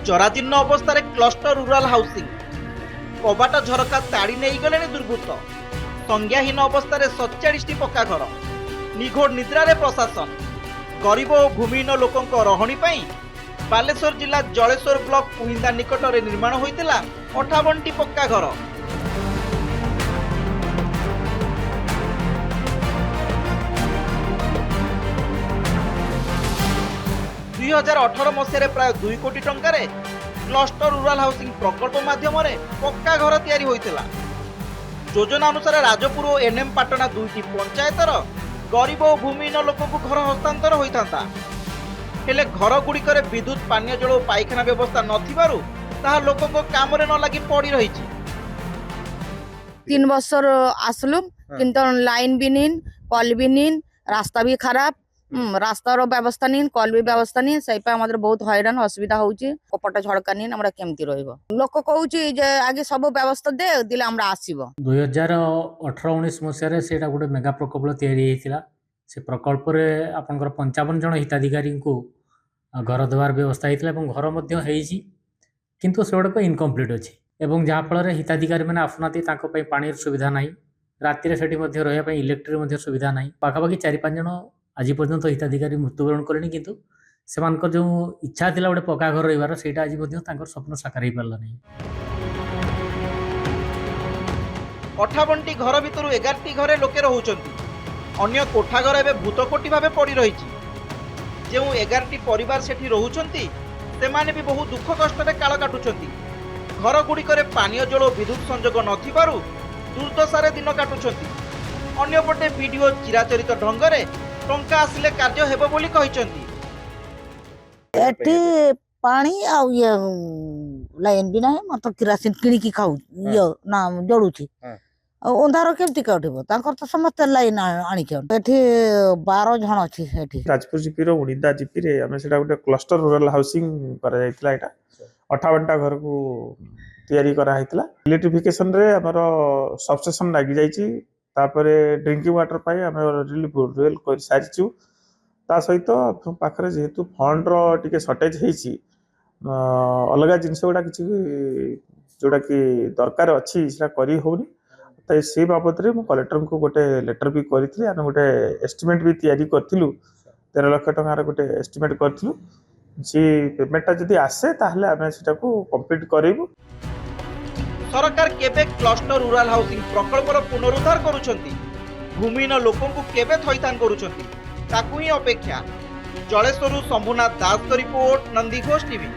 जराजीर्ण अवस्था cluster rural housing कबाट झरका ताड़ी नहीं गले दुर्बृत्त संज्ञाहीन अवस्था 47 पक्का घर निघोड़ निद्रारे प्रशासन गरीब और भूमिहीन लोकों रहणी पाई बालेश्वर जिला जलेश्वर ब्लॉक पुहिंदा निकट में निर्माण होता 58टी पक्का घर। 2018 मसीह प्राय 2 कोटी टंकार क्लस्टर रूराल हाउसिंग प्रकल्प माध्यम पक्का घर तैयारी होइतिला। योजना अनुसार राजपुर और एनएम पाटना 2टी पंचायतर गरीब और भूमिहीन लोक घर हस्तांतर होता हेले घर गुड़िक विद्युत पानीय जल और पाइखाना व्यवस्था नथिबारु ताहा लोक काम न लगी पड़ी रही। 3 वर्षर आसलु किंतु लाइन भी नीन कल भी नीन रास्ता भी खराब रास्तार व्यवस्था नीन कल भी व्यवस्था नीन से बहुत हैरान असुविधा होउची कपट झड़का नीन हमरा केमती रहइबो लोक कहउची जे आगे सब व्यवस्था दे दिले हमरा आसीबो। 2018-19 मसिया सेटा गोटे मेगा प्रकल्प तैयारी हेतिला से प्रकल्प रे आपनकर 55 जन हिताधिकारी को घर देवार व्यवस्था हेतिला एवं घर मध्ये हेइची किंतु सेडक इनकम्प्लीट अछि एवं जहा फल रे हिताधिकारी माने आफनाती ताको पई पानी सुविधा नाही राति रे सेठी मध्ये रहया पई इलेक्ट्रिक मध्ये सुविधा नाही पाखापाखि 4-5 जन आज पर्यंत हिताधिकारी मृत्युवरण कले किंतु सेमानकर जो इच्छा थिला गोटे पक्का घर रहिबार सेटा आज पर्यंत तांकर स्वप्न साकार हो पारला नहीं। 58टी घर भितर 11टी घरे लोके रहउचंती अन्य कोठा घर एबे भूतकोटी भाबे पड़ी रहिछि जे 11टी परिवार सेठी रहउचंती सेमाने भी बहुत दुख कष्ट रे काळ काटुचंती घर गुड़िक पानीय जल और विद्युत संजोग नथिबारु दुर्दशारे दिन काटुचंती अन्यपटे वीडियो चिराचरित ढंगरे टंका आसिले कार्य हेबो बोली कहिचंती। एठी पानी आ ये लाइन भी नाही मत किरासिन किणी की खाऊ ये ना जडुची अंधार केमती काटिबो तांकर तो समस्त लाइन आनी के एठी 12 जण अछि एठी राजपुर जीपी रो उड़ीदा जीपी रे हमें सेटा गोटे क्लस्टर रूरल हाउसिंग करा जायतिला एटा 58टा घर को तैयारी करा हैतिला। इलेक्ट्रिफिकेशन रे हमर सबस्टेशन लागि जाईची तापरे ड्रिंकिंग वाटर पाई आम रिलीफ वेल कर सारी ता सहित पाखरे जेहेतु फंड रो टिके शॉर्टेज होइची अलग जिनस गुड़ा कि जोड़ा कि दरकार अच्छी सेटा करी होनी तो से बाबद में कलेक्टर को गोटे लेटर भी करी आम गोटे एस्टिमेट भी तैयारी करूँ 13 लाख टंकार गोटे एस्टिमेट करूँ जी पेमेंटा जदि आसे ताहले आम सेटा को कंप्लीट करेबु। सरकार केबे क्लस्टर रूराल हाउसिंग प्रकल्पर पुनरुद्धार करुछंती भूमिहीन लोकों को केबे थैथान करुछंती ताकू ही अपेक्षा। जलेश्वरु शंभुनाथ दास रिपोर्ट नंदी घोष टीवी।